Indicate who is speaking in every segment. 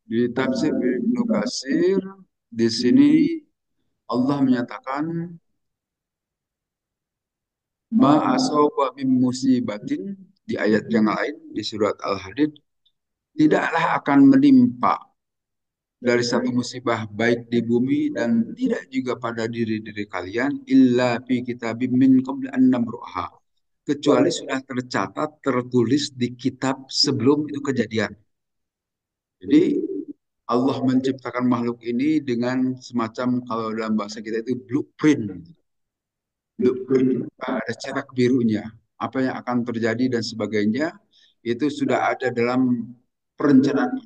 Speaker 1: Di tafsir Ibnu Katsir di sini Allah menyatakan ma asaba min musibatin di ayat yang lain di surat Al-Hadid tidaklah akan menimpa dari satu musibah baik di bumi dan tidak juga pada diri-diri kalian illa fi kitabim min qabli an nabruha kecuali sudah tercatat tertulis di kitab sebelum itu kejadian. Jadi Allah menciptakan makhluk ini dengan semacam kalau dalam bahasa kita itu blueprint. Blueprint ada cetak birunya. Apa yang akan terjadi dan sebagainya itu sudah ada dalam perencanaan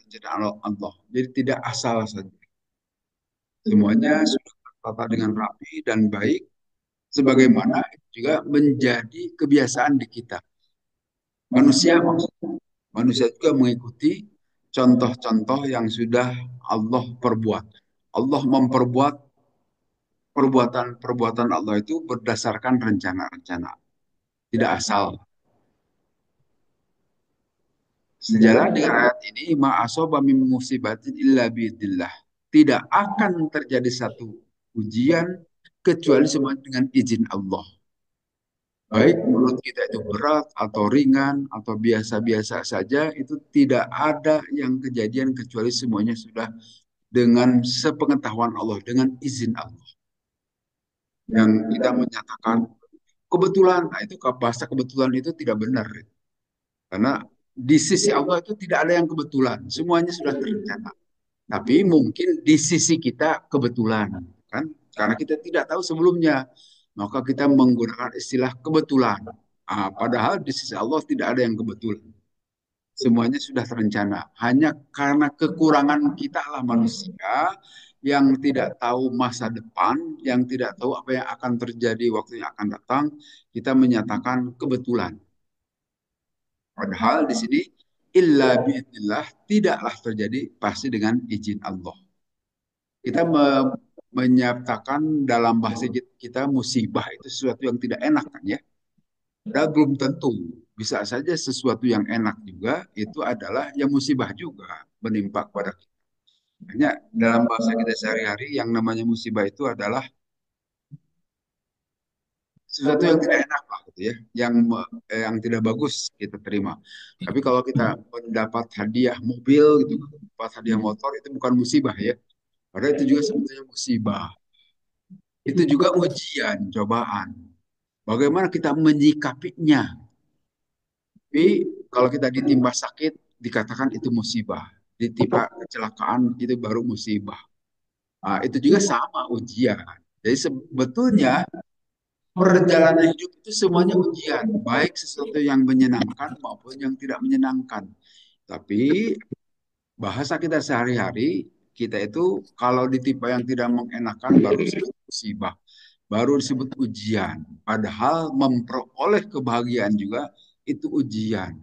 Speaker 1: Allah. Jadi tidak asal saja. Semuanya sudah tertata dengan rapi dan baik sebagaimana itu juga menjadi kebiasaan di kita. Manusia maksudnya. Manusia juga mengikuti contoh-contoh yang sudah Allah perbuat. Allah memperbuat perbuatan-perbuatan Allah itu berdasarkan rencana-rencana, tidak asal. Sejalan dengan ayat ini, ma'asoba min musibatin illa biidillah. Tidak akan terjadi satu ujian kecuali semua dengan izin Allah. Baik menurut kita itu berat atau ringan atau biasa-biasa saja, itu tidak ada yang kejadian kecuali semuanya sudah dengan sepengetahuan Allah, dengan izin Allah. Yang kita menyatakan kebetulan, nah itu bahasa kebetulan itu tidak benar. Karena di sisi Allah itu tidak ada yang kebetulan, semuanya sudah terencana. Tapi mungkin di sisi kita kebetulan, kan? Karena kita tidak tahu sebelumnya, maka kita menggunakan istilah kebetulan. Padahal di sisi Allah tidak ada yang kebetulan. Semuanya sudah terencana. Hanya karena kekurangan kita lah manusia yang tidak tahu masa depan, yang tidak tahu apa yang akan terjadi waktu yang akan datang, kita menyatakan kebetulan. Padahal di sini illa biidznillah tidaklah terjadi pasti dengan izin Allah. Kita menyatakan dalam bahasa kita musibah itu sesuatu yang tidak enak kan ya. Dan belum tentu bisa saja sesuatu yang enak juga itu adalah yang musibah juga menimpa kepada kita. Hanya dalam bahasa kita sehari-hari yang namanya musibah itu adalah sesuatu yang tidak enak lah gitu ya, yang tidak bagus kita terima. Tapi kalau kita mendapat hadiah mobil gitu, dapat hadiah motor itu bukan musibah ya. Padahal itu juga sebetulnya musibah. Itu juga ujian, cobaan. Bagaimana kita menyikapinya? Tapi kalau kita ditimpa sakit, dikatakan itu musibah. Ditimpa kecelakaan, itu baru musibah. Itu juga sama ujian. Jadi sebetulnya perjalanan hidup itu semuanya ujian, baik sesuatu yang menyenangkan maupun yang tidak menyenangkan. Tapi bahasa kita sehari-hari, kita itu kalau ditimpa yang tidak mengenakan baru disebut musibah, baru disebut ujian. Padahal memperoleh kebahagiaan juga itu ujian.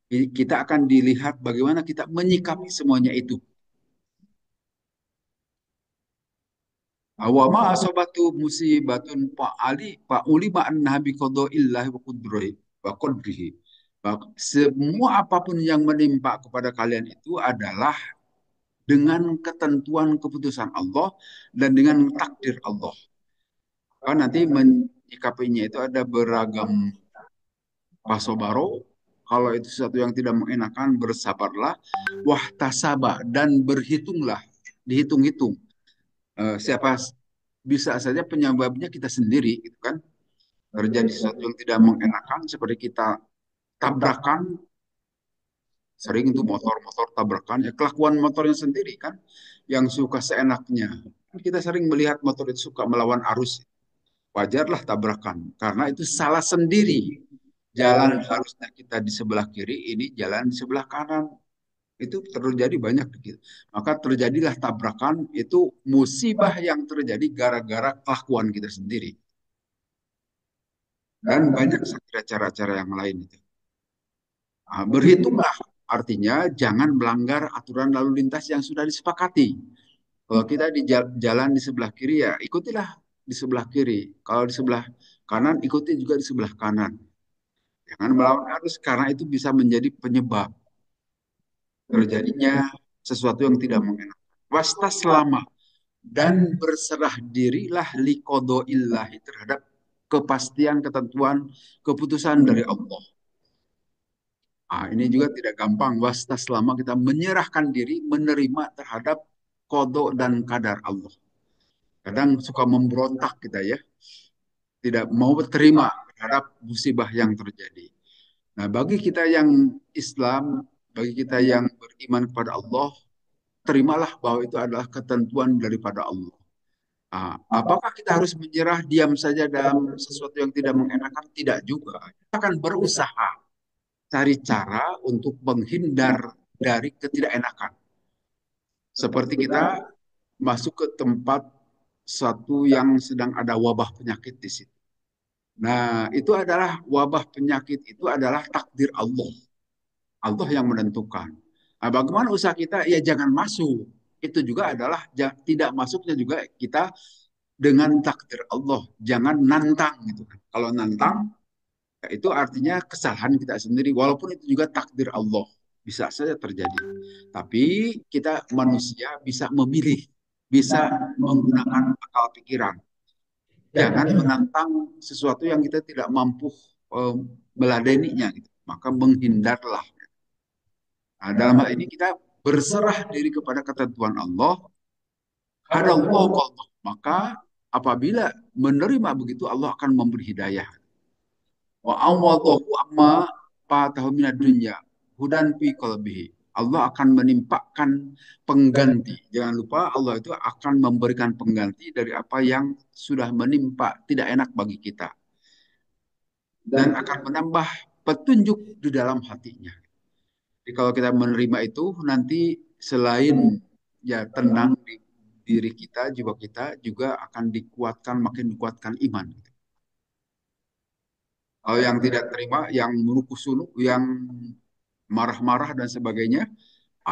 Speaker 1: Kita akan dilihat bagaimana kita menyikapi semuanya itu. Awama asobatu musibatun fa'uli ma'annaha biqadaillahi wa qadrihi. Semua apapun yang menimpa kepada kalian itu adalah dengan ketentuan keputusan Allah dan dengan takdir Allah. Maka nanti menyikapinya itu ada beragam pasobaro. Kalau itu sesuatu yang tidak mengenakan, bersabarlah. Wahtasaba dan berhitunglah, dihitung-hitung. Siapa bisa saja penyebabnya kita sendiri, gitu kan? Terjadi sesuatu yang tidak mengenakan, seperti kita tabrakan, sering itu motor-motor tabrakan, ya kelakuan motornya sendiri kan, yang suka seenaknya. Kita sering melihat motor itu suka melawan arus, wajarlah tabrakan, karena itu salah sendiri. Jalan harusnya kita di sebelah kiri, ini jalan di sebelah kanan. Itu terjadi banyak gitu. Maka terjadilah tabrakan, itu musibah yang terjadi gara-gara kelakuan kita sendiri. Dan banyak cara-cara yang lain itu. Berhitunglah artinya jangan melanggar aturan lalu lintas yang sudah disepakati. Kalau kita di jalan di sebelah kiri ya ikutilah di sebelah kiri. Kalau di sebelah kanan ikuti juga di sebelah kanan. Jangan melawan arus karena itu bisa menjadi penyebab. terjadinya sesuatu yang tidak mengenakan. Wastaslama, dan berserah dirilah liqodoillahi, terhadap kepastian, ketentuan, keputusan dari Allah. Ini juga tidak gampang. Wastaslama, kita menyerahkan diri, menerima terhadap kodok dan kadar Allah. Kadang suka memberontak kita ya, tidak mau terima terhadap musibah yang terjadi. Nah, bagi kita yang Islam, bagi kita yang beriman kepada Allah, terimalah bahwa itu adalah ketentuan daripada Allah. Apakah kita harus menyerah diam saja dalam sesuatu yang tidak mengenakan? Tidak juga. Kita akan berusaha cari cara untuk menghindar dari ketidakenakan. Seperti kita masuk ke tempat satu yang sedang ada wabah penyakit di situ. Nah, itu adalah wabah penyakit, itu adalah takdir Allah. Allah yang menentukan. Nah, bagaimana usaha kita? Ya jangan masuk. Itu juga adalah tidak masuknya juga kita dengan takdir Allah. Jangan nantang gitu kan. Kalau nantang, ya itu artinya kesalahan kita sendiri. Walaupun itu juga takdir Allah. Bisa saja terjadi. Tapi kita manusia bisa memilih. Bisa menggunakan akal pikiran. Jangan menantang sesuatu yang kita tidak mampu eh, meladeninya. Gitu. Maka menghindarlah. Nah, dalam hal ini kita berserah diri kepada ketentuan Allah. Hadallahu qalbah. Maka apabila menerima begitu, Allah akan memberi hidayah. Wa awadahu amma fatahu minad dunya hudan fi qalbihi. Allah akan menimpakan pengganti. Jangan lupa Allah itu akan memberikan pengganti dari apa yang sudah menimpa tidak enak bagi kita. Dan akan menambah petunjuk di dalam hatinya. Jadi kalau kita menerima itu nanti selain ya tenang di diri kita, jiwa kita juga akan dikuatkan, makin dikuatkan iman. Kalau yang tidak terima, yang menukus-sunuk, yang marah-marah dan sebagainya,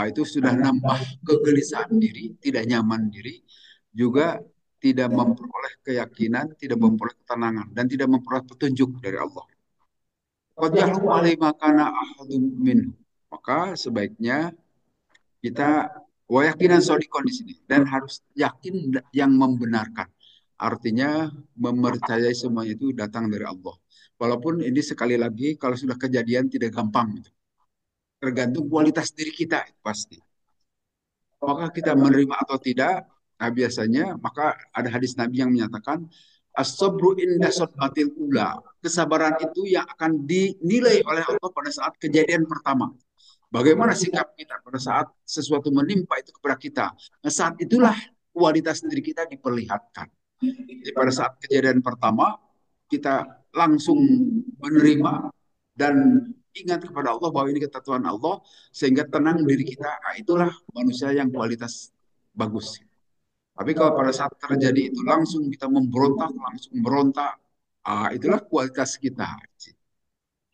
Speaker 1: itu sudah nambah kegelisahan diri, tidak nyaman diri, juga tidak memperoleh keyakinan, tidak memperoleh ketenangan, dan tidak memperoleh petunjuk dari Allah. Qad yahkum alaihi ma kana ahadun minhu. Maka sebaiknya kita wayakinan sodikon di sini dan harus yakin yang membenarkan. Artinya mempercayai semuanya itu datang dari Allah. Walaupun ini sekali lagi kalau sudah kejadian tidak gampang gitu. Tergantung kualitas diri kita pasti. Apakah kita menerima atau tidak? Nah, biasanya maka ada hadis Nabi yang menyatakan as-sabru inda sodmatil ula. Kesabaran itu yang akan dinilai oleh Allah pada saat kejadian pertama. Bagaimana sikap kita pada saat sesuatu menimpa itu kepada kita. Nah, saat itulah kualitas diri kita diperlihatkan. Jadi pada saat kejadian pertama, kita langsung menerima dan ingat kepada Allah bahwa ini ketentuan Allah, sehingga tenang diri kita. Nah, itulah manusia yang kualitas bagus. Tapi kalau pada saat terjadi itu langsung kita memberontak, langsung berontak, itulah kualitas kita.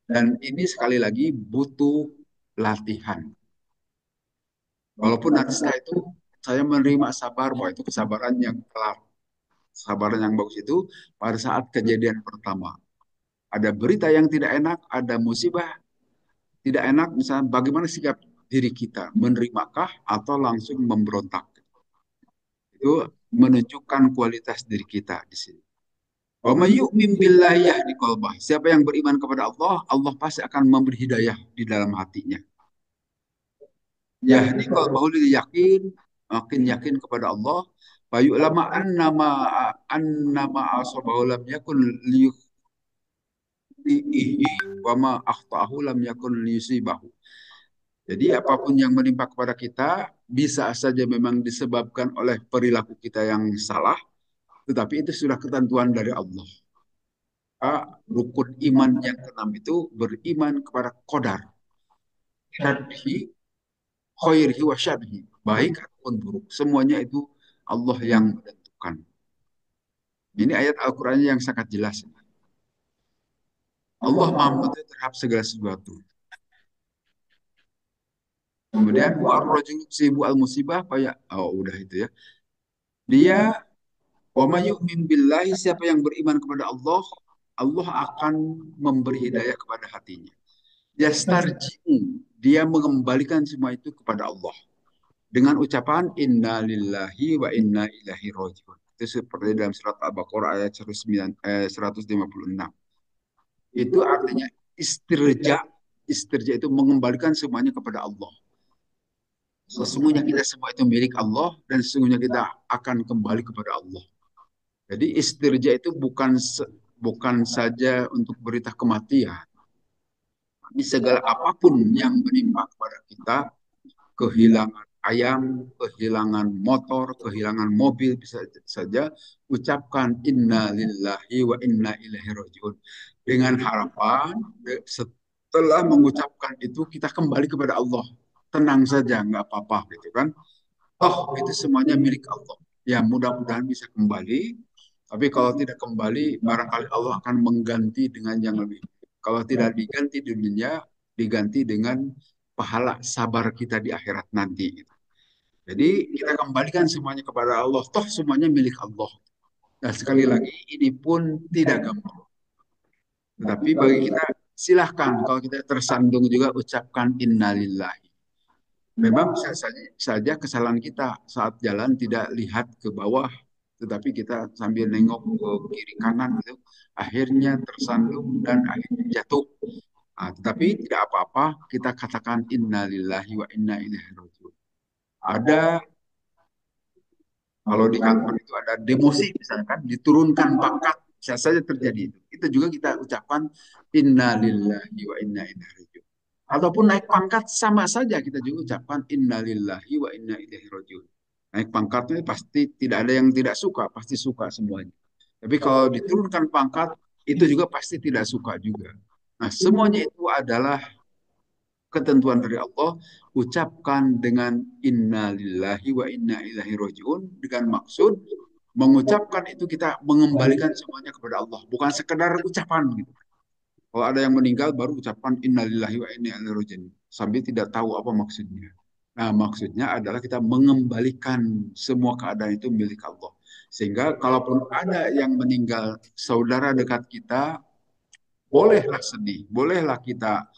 Speaker 1: Dan ini sekali lagi butuh latihan. Walaupun nanti setelah itu saya menerima sabar bahwa itu kesabaran yang kelar. Kesabaran yang bagus itu pada saat kejadian pertama. Ada berita yang tidak enak, ada musibah tidak enak, misalnya bagaimana sikap diri kita, menerimakah atau langsung memberontak. Itu menunjukkan kualitas diri kita di sini. Wa may yu'min billahi yahdi qalbah. Siapa yang beriman kepada Allah, Allah pasti akan memberi hidayah di dalam hatinya. Yahdi qalbahu lil yakin, makin yakin kepada Allah. Fa yu'lama annama asabahu lam yakun liyukhtihi wa ma akhtaahu lam yakun liyusibahu. Jadi apapun yang menimpa kepada kita bisa saja memang disebabkan oleh perilaku kita yang salah, tetapi itu sudah ketentuan dari Allah. Rukun iman yang keenam itu beriman kepada qadar, syarhi, khairihi wa syarhi, baik ataupun buruk. Semuanya itu Allah yang menentukan. Ini ayat Al-Qur'an yang sangat jelas. Allah Maha mengetahui terhadap segala sesuatu. Kemudian wa ar-rajulu sibu al-musibah, udah itu ya. Dia wa may yu'min billahi, siapa yang beriman kepada Allah, Allah akan memberi hidayah kepada hatinya. Yastarji'u, dia mengembalikan semua itu kepada Allah dengan ucapan inna lillahi wa inna ilaihi rajiun. Itu seperti dalam surat Al-Baqarah ayat 156. Itu artinya istirja. Istirja itu mengembalikan semuanya kepada Allah. Sesungguhnya kita semua itu milik Allah dan sesungguhnya kita akan kembali kepada Allah. Jadi istirja itu bukan saja untuk berita kematian. Di segala apapun yang menimpa kepada kita, kehilangan ayam, kehilangan motor, kehilangan mobil, bisa saja ucapkan inna lillahi wa inna ilaihi rajiun. Dengan harapan setelah mengucapkan itu kita kembali kepada Allah. Tenang saja, nggak apa-apa gitu kan. Toh itu semuanya milik Allah. Ya mudah-mudahan bisa kembali. Tapi kalau tidak kembali, barangkali Allah akan mengganti dengan yang lebih. Kalau tidak diganti di dunia, diganti dengan pahala sabar kita di akhirat nanti. Jadi kita kembalikan semuanya kepada Allah. Toh semuanya milik Allah. Nah sekali lagi ini pun tidak gampang. Tetapi bagi kita silahkan kalau kita tersandung juga ucapkan innalillahi. Memang bisa saja kesalahan kita saat jalan tidak lihat ke bawah, tetapi kita sambil nengok ke kiri kanan gitu, akhirnya tersandung dan akhirnya jatuh. Nah, tetapi tidak apa-apa, kita katakan innalillahi wa inna ilaihi rajiun. Ada kalau di kantor itu ada demosi misalkan, diturunkan pangkat, bisa saja terjadi itu. Itu juga kita ucapkan innalillahi wa inna ilaihi rajiun. Ataupun naik pangkat sama saja kita juga ucapkan innalillahi wa inna ilaihi rajiun. Naik pangkatnya pasti tidak ada yang tidak suka, pasti suka semuanya. Tapi kalau diturunkan pangkat itu juga pasti tidak suka juga. Nah, semuanya itu adalah ketentuan dari Allah, ucapkan dengan innalillahi wa inna ilaihi rajiun dengan maksud mengucapkan itu kita mengembalikan semuanya kepada Allah, bukan sekedar ucapan gitu. Kalau ada yang meninggal baru ucapan innalillahi wa inna ilaihi rajiun sambil tidak tahu apa maksudnya. Nah, maksudnya adalah kita mengembalikan semua keadaan itu milik Allah. Sehingga kalaupun ada yang meninggal saudara dekat kita, bolehlah sedih, bolehlah kita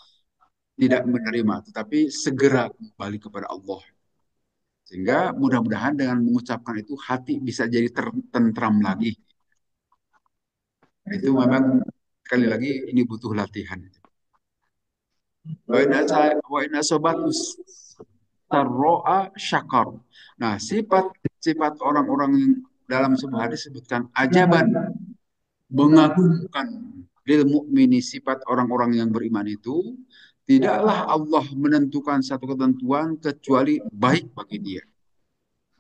Speaker 1: tidak menerima, tetapi segera kembali kepada Allah. Sehingga mudah-mudahan dengan mengucapkan itu hati bisa jadi tentram lagi. Itu memang sekali lagi ini butuh latihan. Wa inna sobatus tarro'a syakar. Nah, sifat orang-orang yang dalam sebuah hadis sebutkan ajaban, mengagumkan lil mukmini, sifat orang-orang yang beriman itu tidaklah Allah menentukan satu ketentuan kecuali baik bagi dia.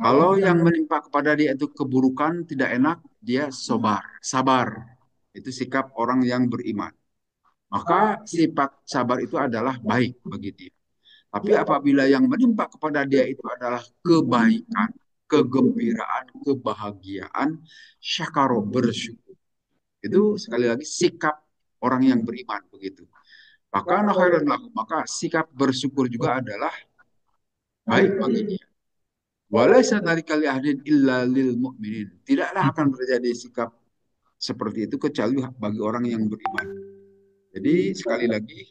Speaker 1: Kalau yang menimpa kepada dia itu keburukan tidak enak, dia sabar. Itu sikap orang yang beriman. Maka sifat sabar itu adalah baik bagi dia. Tapi apabila yang menimpa kepada dia itu adalah kebaikan, kegembiraan, kebahagiaan, syakaro, bersyukur. Itu sekali lagi sikap orang yang beriman begitu. Maka sikap bersyukur juga adalah baik bagi dia. Walaysa dzalika li ahadin illa lil mu'minin. Tidaklah akan terjadi sikap seperti itu kecuali bagi orang yang beriman. Jadi sekali lagi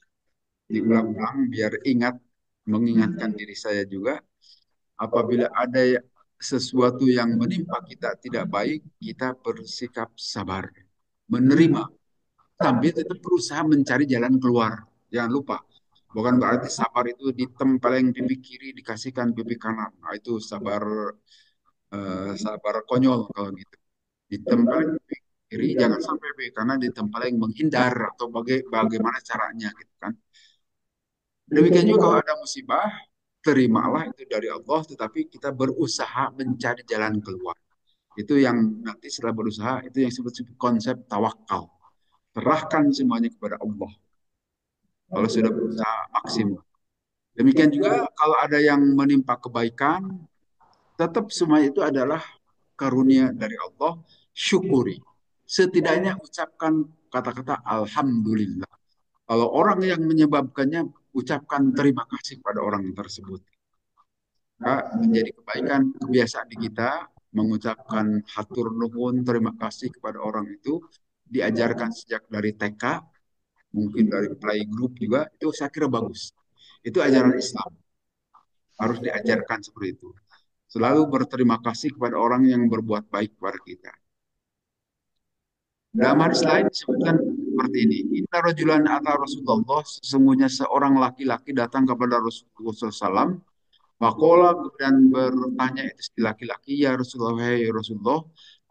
Speaker 1: diulang-ulang biar ingat, mengingatkan diri saya juga, apabila ada sesuatu yang menimpa kita tidak baik, kita bersikap sabar, menerima, sambil tetap berusaha mencari jalan keluar. Jangan lupa, bukan berarti sabar itu ditempeleng pipi kiri dikasihkan pipi kanan. Nah, itu sabar konyol kalau gitu. Ditempeleng pipi kiri jangan sampai pipi kanan ditempeleng menghindar atau bagaimana caranya gitu kan. Demikian juga kalau ada musibah, terimalah itu dari Allah, tetapi kita berusaha mencari jalan keluar. Itu yang nanti setelah berusaha, itu yang disebut konsep tawakal. Serahkan semuanya kepada Allah. Kalau sudah berusaha maksimal. Demikian juga kalau ada yang menimpa kebaikan, tetap semua itu adalah karunia dari Allah, syukuri. Setidaknya ucapkan kata-kata Alhamdulillah. Kalau orang yang menyebabkannya, ucapkan terima kasih pada orang tersebut. Maka menjadi kebaikan kebiasaan di kita mengucapkan hatur nuhun terima kasih kepada orang itu diajarkan sejak dari TK mungkin dari playgroup juga, itu saya kira bagus. Itu ajaran Islam, harus diajarkan seperti itu. Selalu berterima kasih kepada orang yang berbuat baik kepada kita. Dalam hadis lain disebutkan seperti ini. Inna rajulan ata Rasulullah, sesungguhnya seorang laki-laki datang kepada Rasulullah SAW. Wakola kemudian bertanya itu si laki-laki, ya Rasulullah, hei Rasulullah,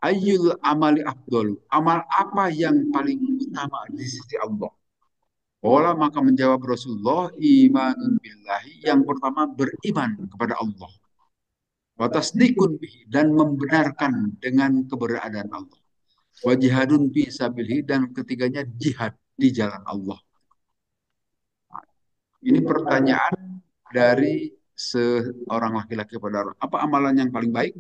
Speaker 1: ayyul amali afdalu, amal apa yang paling utama di sisi Allah? Kola maka menjawab Rasulullah, imanun billahi, yang pertama beriman kepada Allah. Watasdikun bihi, dan membenarkan dengan keberadaan Allah. Wajihadun fi sabilihi, dan ketiganya jihad di jalan Allah. Ini pertanyaan dari seorang laki-laki pada orang. Apa amalan yang paling baik?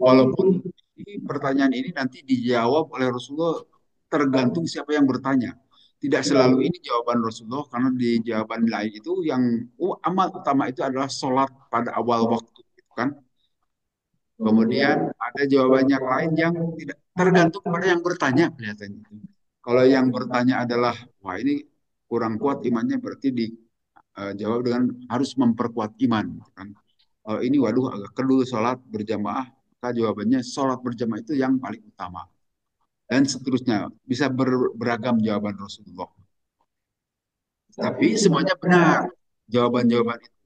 Speaker 1: Walaupun ini pertanyaan ini nanti dijawab oleh Rasulullah tergantung siapa yang bertanya. Tidak selalu ini jawaban Rasulullah karena di jawaban lain itu yang amal utama itu adalah sholat pada awal waktu, gitu kan? Kemudian ada jawaban yang lain yang tidak tergantung pada yang bertanya kelihatannya. Kalau yang bertanya adalah wah ini kurang kuat imannya berarti dijawab dengan harus memperkuat iman, gitu kan? Kalau ini waduh agak kedul sholat berjamaah, maka jawabannya sholat berjamaah itu yang paling utama. Dan seterusnya bisa beragam jawaban Rasulullah. Tapi semuanya benar. Jawaban-jawaban itu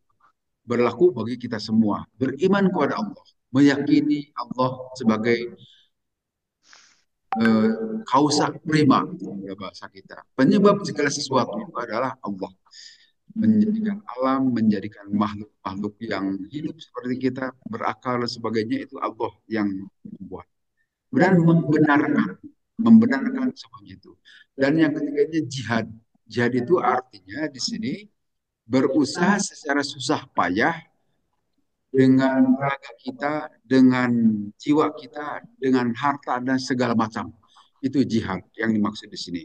Speaker 1: berlaku bagi kita semua. Beriman kepada Allah, meyakini Allah sebagai eh, kausa prima ya bahasa kita. Penyebab segala sesuatu itu adalah Allah. Menjadikan alam, menjadikan makhluk-makhluk yang hidup seperti kita, berakal dan sebagainya itu Allah yang membuat. Dan membenarkan semuanya itu. Dan yang ketiganya jihad. Jihad itu artinya di sini berusaha secara susah payah dengan raga kita, dengan jiwa kita, dengan harta dan segala macam. Itu jihad yang dimaksud di sini.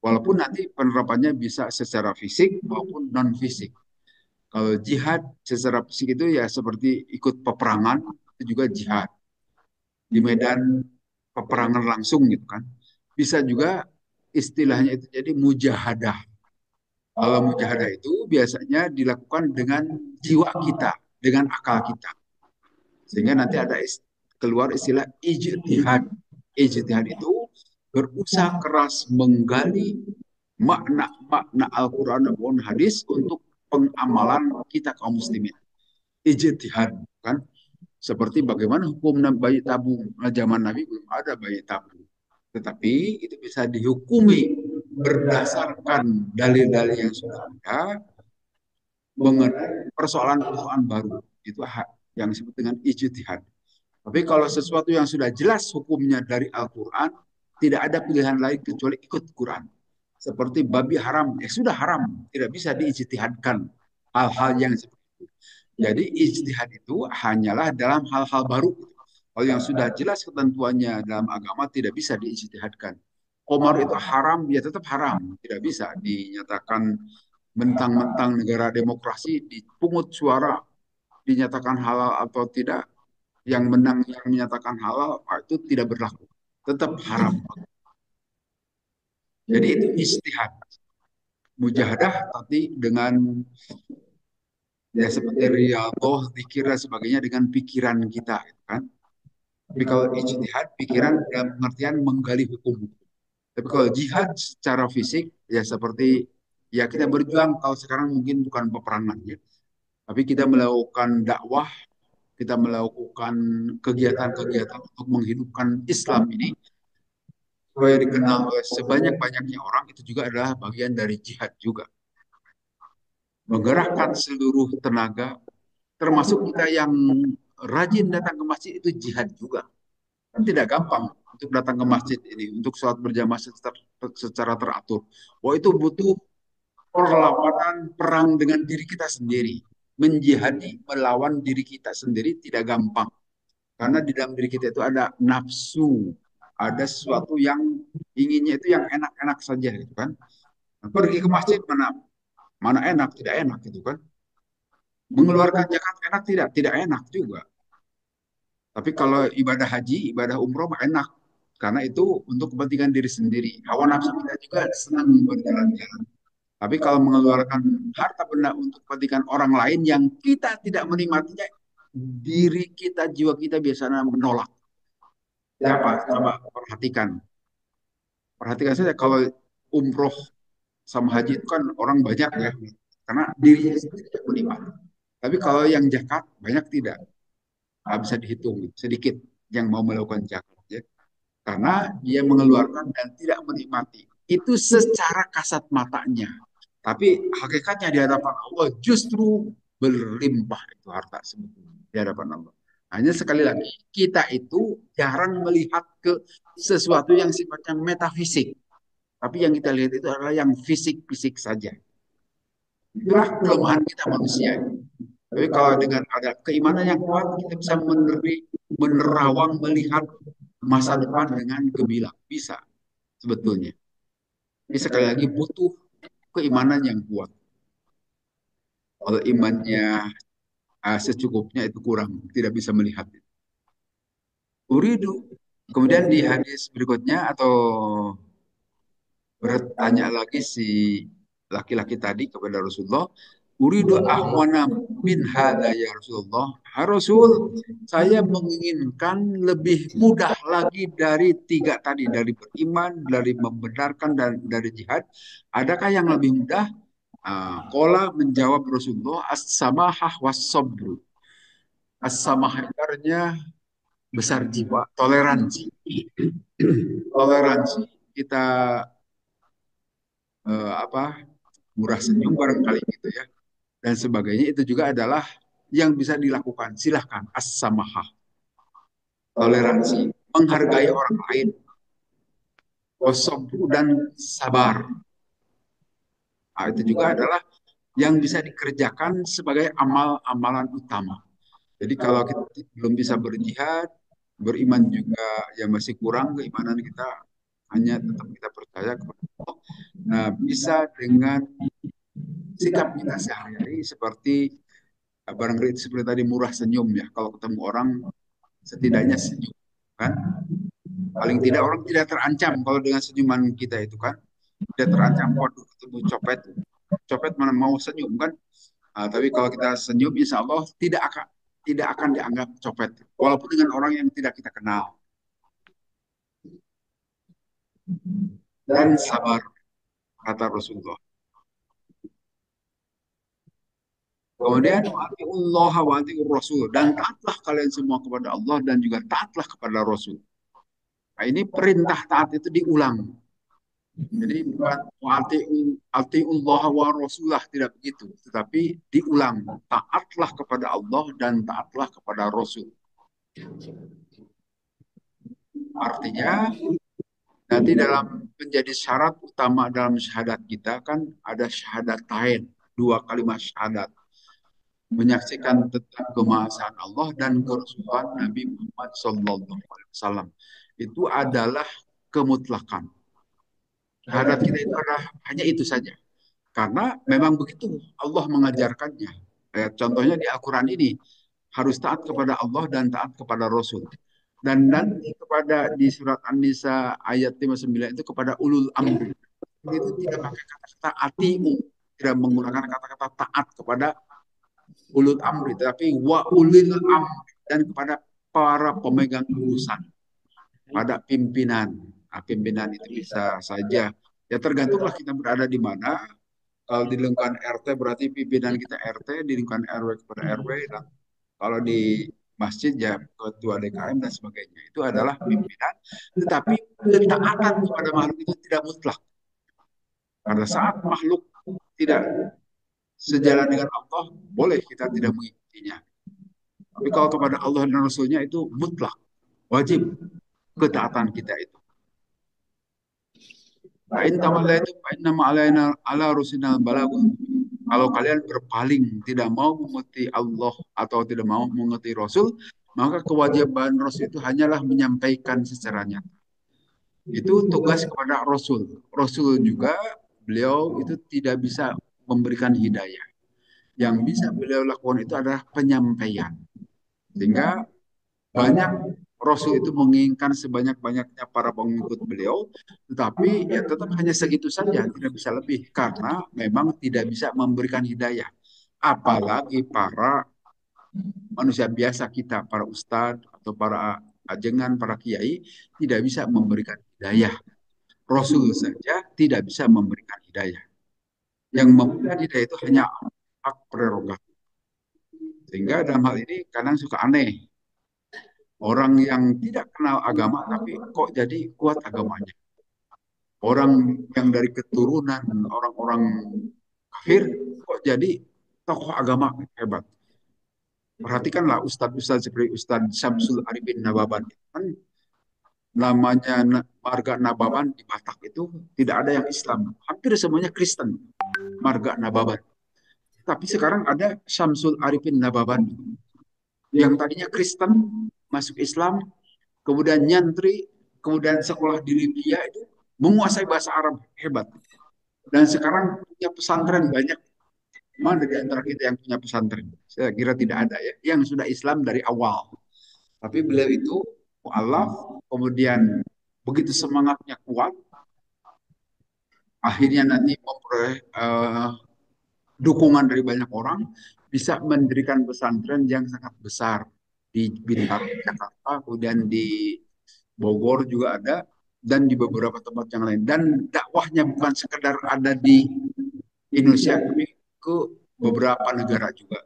Speaker 1: Walaupun nanti penerapannya bisa secara fisik maupun non fisik. Kalau jihad secara fisik itu ya seperti ikut peperangan, itu juga jihad di medan peperangan langsung gitu kan. Bisa juga istilahnya itu jadi mujahadah. Kalau mujahadah itu biasanya dilakukan dengan jiwa kita, dengan akal kita. Sehingga nanti ada keluar istilah ijtihad. Ijtihad itu berusaha keras menggali makna-makna Al-Quran dan hadis untuk pengamalan kita kaum muslimin. Ijtihad kan seperti bagaimana hukum bayi tabung. Nah, zaman Nabi belum ada bayi tabung. Tetapi itu bisa dihukumi berdasarkan dalil-dalil yang sudah ada mengenai persoalan-persoalan baru. Itu yang disebut dengan ijtihad. Tapi kalau sesuatu yang sudah jelas hukumnya dari Al-Quran, tidak ada pilihan lain kecuali ikut Quran. Seperti babi haram, sudah haram, tidak bisa diijtihadkan hal-hal yang seperti itu. Jadi ijtihad itu hanyalah dalam hal-hal baru. Kalau yang sudah jelas ketentuannya dalam agama tidak bisa diijtihadkan. Komar itu haram, ya tetap haram. Tidak bisa dinyatakan mentang-mentang negara demokrasi, dipungut suara, dinyatakan halal atau tidak, yang menang yang menyatakan halal itu tidak berlaku, tetap haram. Jadi itu istihad, mujahadah tapi dengan ya seperti riyadhah, zikir dan sebagainya dengan pikiran kita, gitu kan. Tapi kalau ijtihad, pikiran dalam pengertian menggali hukum. Tapi kalau jihad secara fisik ya seperti ya kita berjuang kalau sekarang mungkin bukan peperangan ya, tapi kita melakukan dakwah, kita melakukan kegiatan-kegiatan untuk menghidupkan Islam ini supaya dikenal oleh sebanyak-banyaknya orang, itu juga adalah bagian dari jihad juga. Menggerakkan seluruh tenaga, termasuk kita yang rajin datang ke masjid itu jihad juga. Kan tidak gampang untuk datang ke masjid ini, untuk sholat berjamaah secara teratur. Wah itu butuh perlawanan perang dengan diri kita sendiri. Menjihadi, melawan diri kita sendiri tidak gampang. Karena di dalam diri kita itu ada nafsu, ada sesuatu yang inginnya itu yang enak-enak saja gitu kan. Nah, pergi ke masjid mana mana enak, tidak enak gitu kan. Mengeluarkan zakat enak tidak, tidak enak juga. Tapi kalau ibadah haji, ibadah umroh mah enak. karena itu untuk kepentingan diri sendiri. Hawa nafsu kita juga senang berjalan-jalan. Tapi kalau mengeluarkan harta benda untuk kepentingan orang lain yang kita tidak menikmatinya, diri kita, jiwa kita biasanya menolak. Siapa? Coba perhatikan. Perhatikan saja kalau umroh sama haji itu kan orang banyak ya. Karena dirinya sendiri tidak menikmati. Tapi kalau yang zakat banyak tidak. Nggak bisa dihitung. Sedikit yang mau melakukan zakat. Ya. Karena dia mengeluarkan dan tidak menikmati. Itu secara kasat matanya. Tapi hakikatnya di hadapan Allah justru berlimpah itu harta sebetulnya di hadapan Allah. Hanya sekali lagi, kita itu jarang melihat ke sesuatu yang sifatnya metafisik. Tapi yang kita lihat itu adalah yang fisik-fisik saja. Itulah kelemahan kita manusia. Tapi kalau dengan ada keimanan yang kuat, kita bisa menerawang, melihat masa depan dengan gemilang. Bisa sebetulnya. Tapi sekali lagi butuh keimanan yang kuat. Kalau imannya secukupnya itu kurang, tidak bisa melihat. Uridu. Kemudian di hadis berikutnya atau bertanya lagi si laki-laki tadi kepada Rasulullah, Uridu ahwana min hada ya Rasulullah. Ha Rasul, saya menginginkan lebih mudah lagi dari tiga tadi, dari beriman, dari membenarkan, dan dari jihad. Adakah yang lebih mudah? Kola menjawab Rasulullah, as-samahah was-sabru. As-samahah itu artinya besar jiwa, toleransi. Toleransi kita apa murah senyum barangkali gitu ya dan sebagainya itu juga adalah yang bisa dilakukan. Silahkan as-samahah, toleransi, menghargai orang lain, wasobru dan sabar. Nah, itu juga adalah yang bisa dikerjakan sebagai amal-amalan utama. Jadi kalau kita belum bisa berjihad, beriman juga yang masih kurang keimanan kita, hanya tetap kita percaya kepada Allah. Nah, bisa dengan sikap kita sehari-hari seperti barangkali itu seperti tadi murah senyum ya. Kalau ketemu orang setidaknya senyum kan. Paling tidak orang tidak terancam kalau dengan senyuman kita itu kan. Tidak terancam waduh ketemu copet. Copet mana mau senyum kan. Tapi kalau kita senyum insya Allah tidak akan dianggap copet. Walaupun dengan orang yang tidak kita kenal. Dan sabar kata Rasulullah. Kemudian Allah wa Rasul dan taatlah kalian semua kepada Allah dan juga taatlah kepada Rasul. Nah, ini perintah taat itu diulang. Jadi bukan Allah wa Rasulah tidak begitu, tetapi diulang. Taatlah kepada Allah dan taatlah kepada Rasul. Artinya nanti dalam menjadi syarat utama dalam syahadat kita kan ada syahadatain, dua kalimat syahadat. Menyaksikan tentang kemahasan Allah dan kerasulan Nabi Muhammad SAW. Itu adalah kemutlakan. Syahadat kita itu adalah hanya itu saja. Karena memang begitu Allah mengajarkannya. Contohnya di Al-Quran ini, harus taat kepada Allah dan taat kepada Rasul. Dan nanti kepada di surat An-Nisa ayat 59 itu kepada ulul amri. Itu tidak pakai kata-kata ati'u, tidak menggunakan kata-kata taat kepada ulul amri, tetapi wa ulil amri dan kepada para pemegang urusan, pada pimpinan. Nah, pimpinan itu bisa saja ya tergantunglah kita berada di mana. Kalau di lingkungan RT berarti pimpinan kita RT, di lingkungan RW kepada RW, dan kalau di masjid ya ketua DKM dan sebagainya. Itu adalah pimpinan, tetapi ketaatan kepada makhluk itu tidak mutlak. Pada saat makhluk tidak sejalan dengan Allah, boleh kita tidak mengikutinya. Tapi kalau kepada Allah dan Rasulnya itu mutlak, wajib ketaatan kita itu. Fa'in tawallaitu fa'innama alaina ala rusulina balagul. Kalau kalian berpaling tidak mau mengikuti Allah atau tidak mau mengikuti Rasul, maka kewajiban Rasul itu hanyalah menyampaikan secara nyata. Itu tugas kepada Rasul. Rasul juga beliau itu tidak bisa memberikan hidayah. Yang bisa beliau lakukan itu adalah penyampaian. Sehingga banyak Rasul itu menginginkan sebanyak-banyaknya para pengikut beliau, tetapi ya tetap hanya segitu saja, tidak bisa lebih karena memang tidak bisa memberikan hidayah. Apalagi para manusia biasa kita, para ustadz atau para ajengan, para kiai, tidak bisa memberikan hidayah. Rasul saja tidak bisa memberikan hidayah. Yang memberikan hidayah itu hanya hak prerogatif. Sehingga dalam hal ini kadang suka aneh. Orang yang tidak kenal agama, tapi kok jadi kuat agamanya. Orang yang dari keturunan orang-orang kafir, kok jadi tokoh agama hebat. Perhatikanlah ustadz-ustadz seperti Ustadz Syamsul Arifin Nababan. Kan namanya Marga Nababan di Batak itu tidak ada yang Islam. Hampir semuanya Kristen, Marga Nababan. Tapi sekarang ada Syamsul Arifin Nababan yang tadinya Kristen masuk Islam, kemudian nyantri, kemudian sekolah di Libya itu menguasai bahasa Arab hebat. Dan sekarang punya pesantren banyak. Mana di antara kita yang punya pesantren? Saya kira tidak ada ya. Yang sudah Islam dari awal. Tapi beliau itu mu'alaf, kemudian begitu semangatnya kuat, akhirnya nanti memperoleh dukungan dari banyak orang, bisa mendirikan pesantren yang sangat besar di Bintaro, Jakarta, kemudian di Bogor juga ada, dan di beberapa tempat yang lain. Dan dakwahnya bukan sekedar ada di Indonesia, tapi ke beberapa negara juga.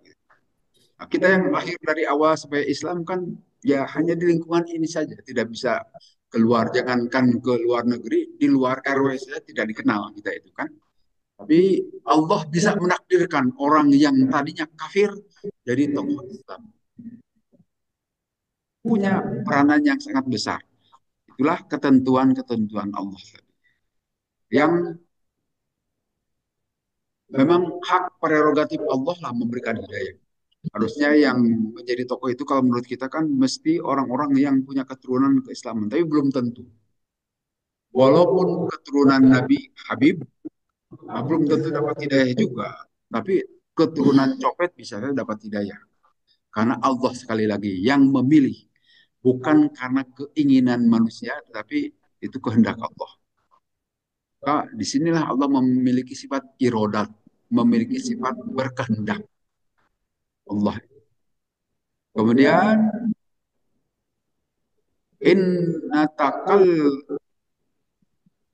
Speaker 1: Nah, kita yang lahir dari awal sebagai Islam kan ya hanya di lingkungan ini saja, tidak bisa keluar. Jangankan ke luar negeri, di luar RW saja tidak dikenal kita itu kan. Tapi Allah bisa menakdirkan orang yang tadinya kafir jadi tokoh Islam. Punya peranan yang sangat besar. Itulah ketentuan-ketentuan Allah. Yang memang hak prerogatif Allah lah memberikan hidayah. Harusnya yang menjadi tokoh itu kalau menurut kita kan mesti orang-orang yang punya keturunan keislaman, tapi belum tentu. Walaupun keturunan Nabi Habib, belum tentu dapat hidayah juga. Tapi keturunan copet bisa dapat hidayah. Karena Allah sekali lagi yang memilih. Bukan karena keinginan manusia, tetapi itu kehendak Allah. Maka disinilah Allah memiliki sifat irodat, memiliki sifat berkehendak Allah. Kemudian in natakal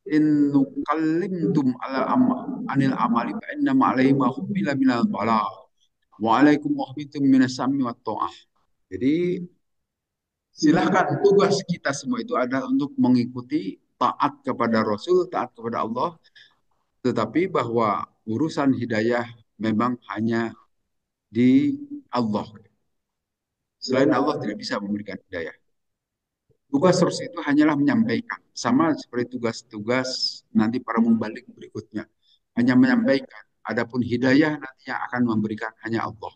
Speaker 1: in nukallimtum ala anil amali fa inna ma alaihi ma humila minal bala wa alaikum wa hbitum minas sami wa ta'ah. Jadi silahkan tugas kita semua itu adalah untuk mengikuti taat kepada Rasul, taat kepada Allah, tetapi bahwa urusan hidayah memang hanya di Allah. Selain Allah tidak bisa memberikan hidayah. Tugas Rasul itu hanyalah menyampaikan. Sama seperti tugas-tugas nanti para mubalik berikutnya. Hanya menyampaikan. Adapun hidayah nanti yang akan memberikan hanya Allah.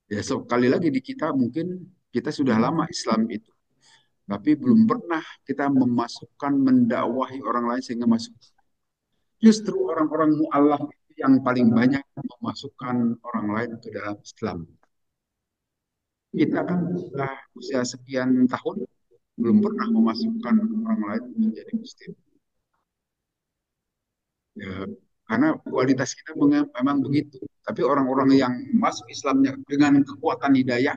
Speaker 1: Ya, sekali lagi di kita mungkin kita sudah lama Islam itu. Tapi belum pernah kita memasukkan, mendakwahi orang lain sehingga masuk. Justru orang-orang mu'alaf itu yang paling banyak memasukkan orang lain ke dalam Islam. Kita kan sudah usia sekian tahun belum pernah memasukkan orang lain menjadi Muslim. Ya, karena kualitas kita memang begitu. Tapi orang-orang yang masuk Islamnya dengan kekuatan hidayah,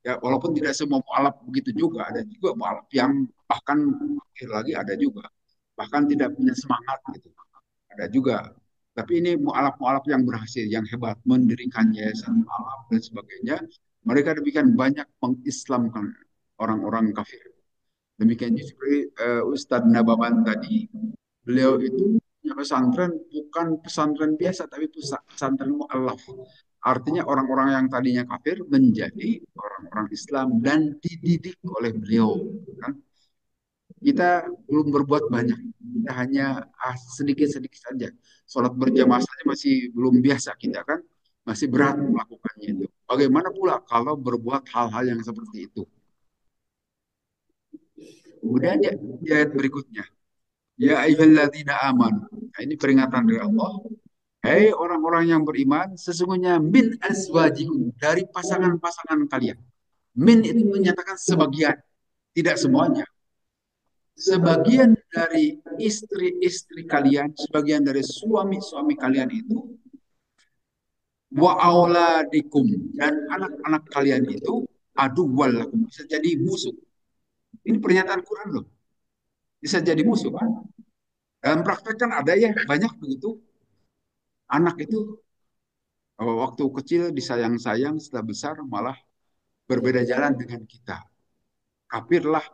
Speaker 1: ya walaupun tidak semua mu'alaf begitu juga, ada juga mu'alaf yang bahkan akhir lagi ada juga, bahkan tidak punya semangat gitu. Ada juga. Tapi ini mu'alaf-mu'alaf yang berhasil, yang hebat, mendirikan yayasan mu'alaf dan sebagainya. Mereka demikian banyak mengislamkan orang-orang kafir. Demikian juga seperti Ustadz Nababan tadi, beliau itu punya pesantren bukan pesantren biasa, tapi pesantren mu'alaf. Artinya orang-orang yang tadinya kafir menjadi orang-orang Islam dan dididik oleh beliau. Kan? Kita belum berbuat banyak. Kita hanya sedikit-sedikit saja. Sholat berjamaah saja masih belum biasa kita kan. Masih berat melakukannya itu. Bagaimana pula kalau berbuat hal-hal yang seperti itu? Kemudian di ayat berikutnya. Ya ayyuhalladzina amanu. Nah, ini peringatan dari Allah. Hei orang-orang yang beriman, sesungguhnya min azwajikum dari pasangan-pasangan kalian. Min itu menyatakan sebagian, tidak semuanya. Sebagian dari istri-istri kalian, sebagian dari suami-suami kalian itu, wa auladikum, dan anak-anak kalian itu, aduwwal lakum, bisa jadi musuh. Ini pernyataan Quran loh. Bisa jadi musuh kan? Dalam praktek kan ada ya, banyak begitu. Anak itu waktu kecil disayang-sayang, setelah besar malah berbeda jalan dengan kita. Kafir lah,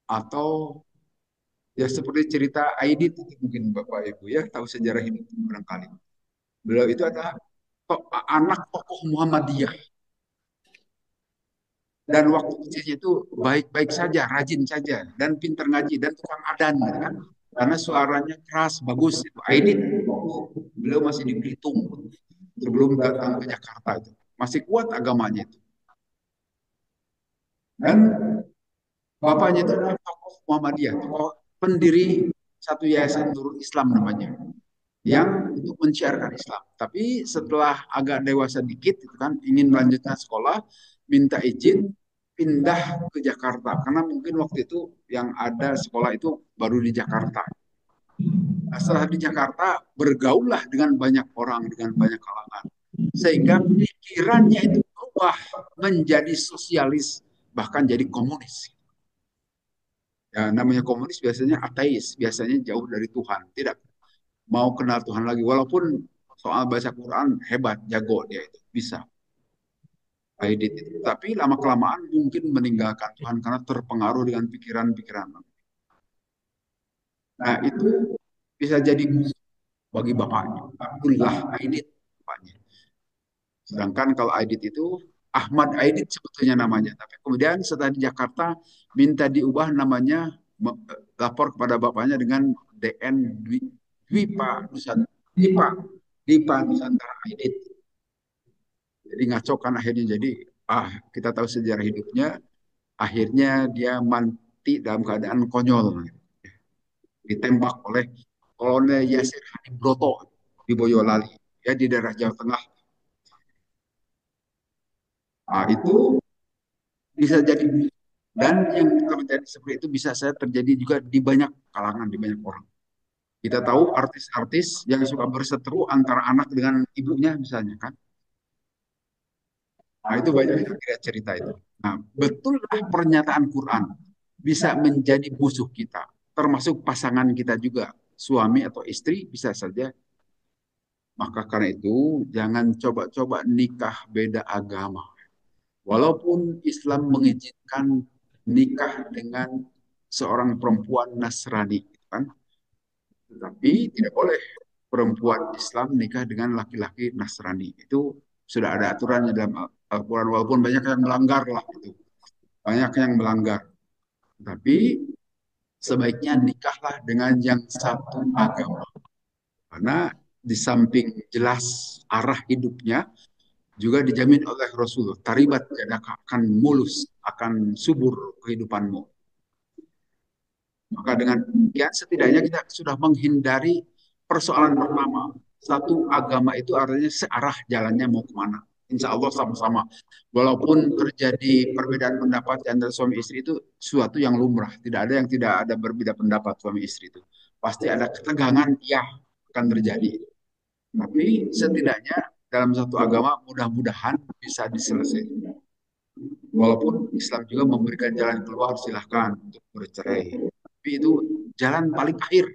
Speaker 1: atau ya seperti cerita Aidit itu mungkin Bapak Ibu ya tahu sejarah hidup barangkali. Beliau itu adalah anak tokoh Muhammadiyah, dan waktu kecilnya itu baik-baik saja, rajin saja, dan pintar ngaji dan tukang adan gitu kan. Karena suaranya keras, bagus. Itu Aidit, beliau masih di Belitung sebelum datang ke Jakarta itu. Masih kuat agamanya itu. Dan bapaknya itu adalah tokoh Muhammadiyah, tokoh pendiri satu yayasan Nurul Islam namanya, yang untuk menciarkan Islam. Tapi setelah agak dewasa dikit, itu kan ingin melanjutkan sekolah, minta izin pindah ke Jakarta karena mungkin waktu itu yang ada sekolah itu baru di Jakarta. Nah, setelah di Jakarta bergaullah dengan banyak orang, dengan banyak kalangan, sehingga pikirannya itu berubah menjadi sosialis, bahkan jadi komunis. Ya, namanya komunis biasanya ateis, biasanya jauh dari Tuhan, tidak mau kenal Tuhan lagi. Walaupun soal baca Quran hebat, jago dia itu, bisa. Aidit itu. Tapi lama kelamaan mungkin meninggalkan Tuhan karena terpengaruh dengan pikiran-pikiran. Nah itu bisa jadi musuh bagi bapaknya. Abdullah Aidit bapaknya. Sedangkan kalau Aidit itu Ahmad Aidit sebetulnya namanya. Tapi kemudian setelah di Jakarta minta diubah namanya, lapor kepada bapaknya dengan DN Dwipa Nusantara. Dipa Nusantara Aidit. Jadi ngaco kan akhirnya, jadi kita tahu sejarah hidupnya, akhirnya dia mati dalam keadaan konyol, ditembak oleh Kolonel Yasir Hadibroto di Boyolali, ya di daerah Jawa Tengah. Nah, itu bisa jadi, dan yang terjadi seperti itu bisa saya terjadi juga di banyak kalangan, di banyak orang. Kita tahu artis-artis yang suka berseteru antara anak dengan ibunya misalnya kan. Nah, itu banyak kira cerita itu. Nah, betullah pernyataan Quran bisa menjadi musuh kita, termasuk pasangan kita juga, suami atau istri bisa saja. Maka karena itu, jangan coba-coba nikah beda agama. Walaupun Islam mengizinkan nikah dengan seorang perempuan Nasrani, kan? Tetapi tidak boleh perempuan Islam nikah dengan laki-laki Nasrani. Itu sudah ada aturannya dalam Al-Quran, walaupun banyak yang melanggar lah itu. Banyak yang melanggar. Tapi sebaiknya nikahlah dengan yang satu agama. Karena di samping jelas arah hidupnya, juga dijamin oleh Rasul, taribat yadaka, akan mulus, akan subur kehidupanmu. Maka dengan demikian setidaknya kita sudah menghindari persoalan pertama. Satu agama itu artinya searah jalannya mau kemana. Insya Allah sama-sama. Walaupun terjadi perbedaan pendapat antara suami istri itu suatu yang lumrah. Tidak ada yang tidak ada berbeda pendapat suami istri itu. Pasti ada ketegangan, ya akan terjadi. Tapi setidaknya dalam satu agama mudah-mudahan bisa diselesaikan. Walaupun Islam juga memberikan jalan keluar, silahkan untuk bercerai. Tapi itu jalan paling akhir.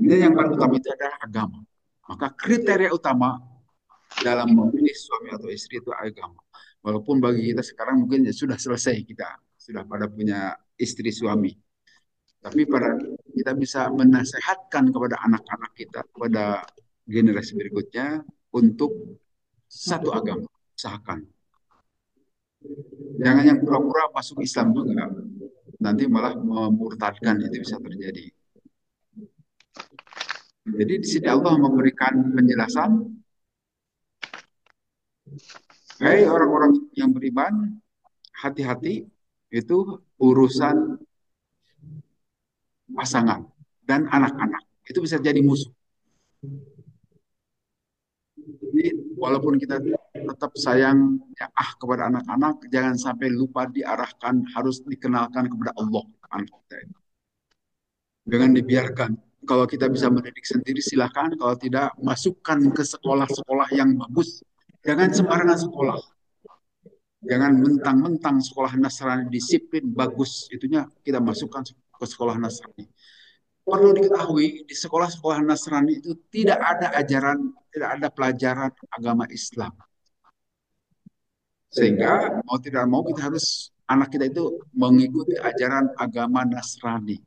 Speaker 1: Ini yang paling utama itu adalah agama. Maka kriteria utama dalam memilih suami atau istri itu agama. Walaupun bagi kita sekarang mungkin ya sudah selesai, kita sudah pada punya istri suami. Tapi pada kita bisa menasehatkan kepada anak-anak kita, kepada generasi berikutnya untuk satu agama, usahakan. Jangan yang pura-pura masuk Islam juga, nanti malah memurtadkan, itu bisa terjadi. Jadi di sini Allah memberikan penjelasan, hai orang-orang yang beriman, hati-hati, itu urusan pasangan dan anak-anak. Itu bisa jadi musuh. Jadi walaupun kita tetap sayang ya, kepada anak-anak, jangan sampai lupa diarahkan, harus dikenalkan kepada Allah anak kita itu. Jangan dibiarkan. Kalau kita bisa mendidik sendiri silahkan, kalau tidak masukkan ke sekolah-sekolah yang bagus. Jangan sembarangan sekolah. Jangan mentang-mentang sekolah Nasrani disiplin bagus, itunya kita masukkan ke sekolah Nasrani. Perlu diketahui di sekolah-sekolah Nasrani itu tidak ada ajaran, tidak ada pelajaran agama Islam. Sehingga mau tidak mau kita harus anak kita itu mengikuti ajaran agama Nasrani.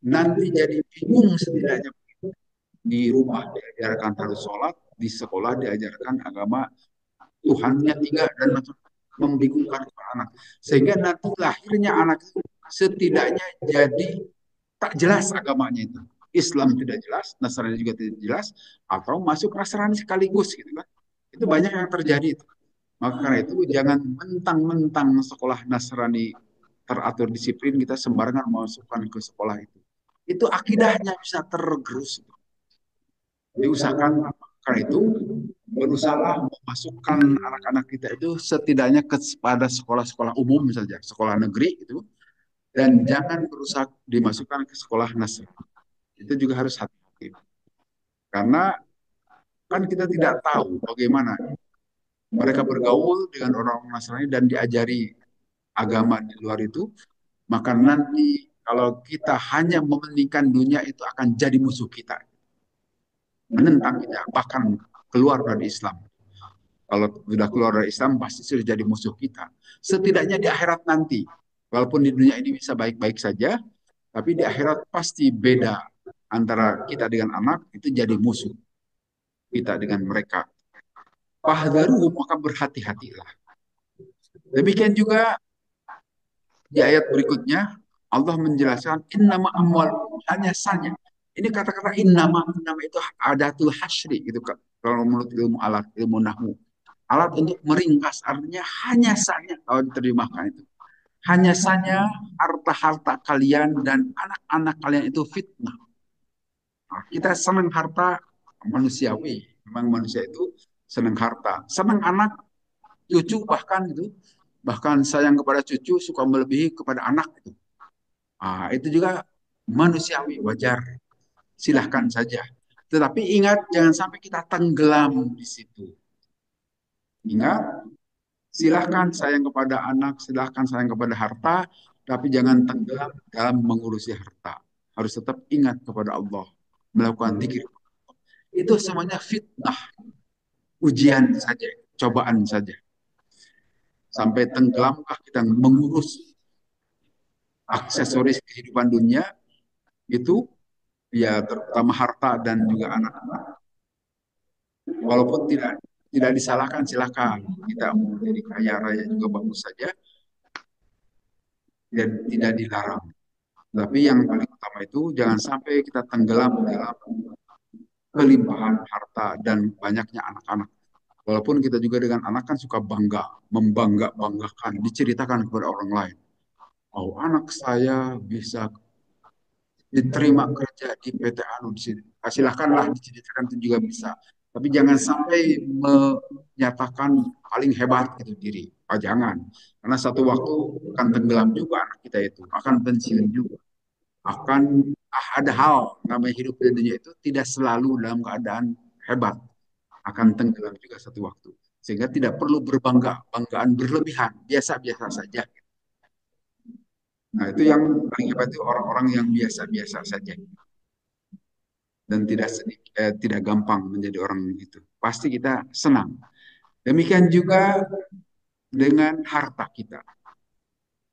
Speaker 1: Nanti jadi bingung setidaknya di rumah diajarkan harus sholat, di sekolah diajarkan agama Tuhannya tiga dan macam membingungkan anak. Sehingga nanti lahirnya anak itu setidaknya jadi tak jelas agamanya itu. Islam tidak jelas, Nasrani juga tidak jelas, atau masuk Nasrani sekaligus gitu kan. Itu banyak yang terjadi itu. Maka karena itu jangan mentang-mentang sekolah Nasrani teratur disiplin kita sembarangan masukkan ke sekolah itu. Itu akidahnya bisa tergerus. Diusahakan karena itu berusaha memasukkan anak-anak kita itu setidaknya kepada sekolah-sekolah umum saja, sekolah negeri itu, dan jangan berusaha dimasukkan ke sekolah Nasrani. Itu juga harus hati-hati. Karena kan kita tidak tahu bagaimana mereka bergaul dengan orang-orang Nasrani dan diajari agama di luar itu, maka nanti kalau kita hanya mementingkan dunia itu akan jadi musuh kita, menentang kita, bahkan keluar dari Islam. Kalau sudah keluar dari Islam pasti sudah jadi musuh kita. Setidaknya di akhirat nanti, walaupun di dunia ini bisa baik-baik saja, tapi di akhirat pasti beda antara kita dengan anak itu jadi musuh kita dengan mereka. Fahdharuhum, maka berhati-hatilah. Demikian juga di ayat berikutnya Allah menjelaskan innama amwal, hanya saja. Ini kata-kata innama itu adatul hasyri gitu kalau menurut ilmu alat, ilmu nahwu. Alat untuk meringkas artinya hanya saja kalau diterjemahkan itu. Hanya saja harta-harta kalian dan anak-anak kalian itu fitnah. Nah, kita senang harta manusiawi. Memang manusia itu senang harta. Senang anak, cucu bahkan itu. Bahkan sayang kepada cucu suka melebihi kepada anak itu. Ah, itu juga manusiawi, wajar. Silahkan saja. Tetapi ingat, jangan sampai kita tenggelam di situ. Ingat, silahkan sayang kepada anak, silahkan sayang kepada harta, tapi jangan tenggelam dalam mengurusi harta. Harus tetap ingat kepada Allah, melakukan zikir. Itu semuanya fitnah, ujian saja, cobaan saja. Sampai tenggelamkah kita mengurus aksesoris kehidupan dunia, itu ya terutama harta dan juga anak-anak. Walaupun tidak tidak disalahkan, silakan kita mau jadi kaya raya juga bagus saja dan tidak dilarang. Tapi yang paling utama itu jangan sampai kita tenggelam dalam kelimpahan harta dan banyaknya anak-anak. Walaupun kita juga dengan anak kan suka bangga, membangga-banggakan, diceritakan kepada orang lain. Oh, anak saya bisa diterima kerja di PT Anu di sini. Silahkanlah diceritakan itu juga bisa. Tapi jangan sampai menyatakan paling hebat itu diri. Oh, jangan. Karena satu waktu akan tenggelam juga anak kita itu. Akan pensiun juga. Akan ada hal namanya hidup di dunia itu tidak selalu dalam keadaan hebat. Akan tenggelam juga satu waktu. Sehingga tidak perlu berbangga. Banggaan berlebihan. Biasa-biasa saja. Nah, itu yang paling hebat itu orang-orang yang biasa-biasa saja dan tidak gampang menjadi orang itu. Pasti kita senang. Demikian juga dengan harta kita.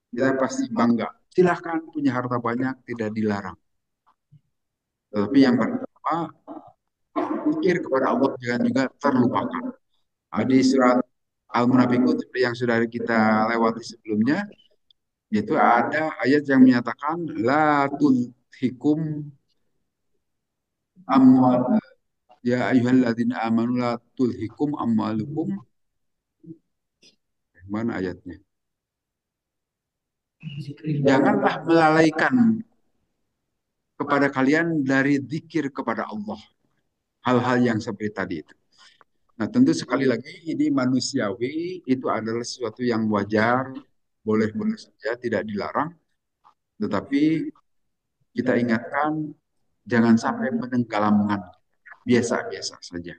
Speaker 1: Kita pasti bangga. Silahkan punya harta banyak, tidak dilarang. Tetapi yang pertama, pikir kepada Allah jangan juga terlupakan. Di surat Al-Munafiqun seperti yang sudah kita lewati sebelumnya, itu ada ayat yang menyatakan la tulhikum amwal ya ayyuhalladzina amanu la tulhikum amwalukum. Mana ayatnya? Janganlah melalaikan kepada kalian dari zikir kepada Allah. Hal-hal yang seperti tadi itu. Nah, tentu sekali lagi ini manusiawi, itu adalah sesuatu yang wajar, boleh-boleh saja, tidak dilarang. Tetapi kita ingatkan jangan sampai menenggelamkan, biasa-biasa saja.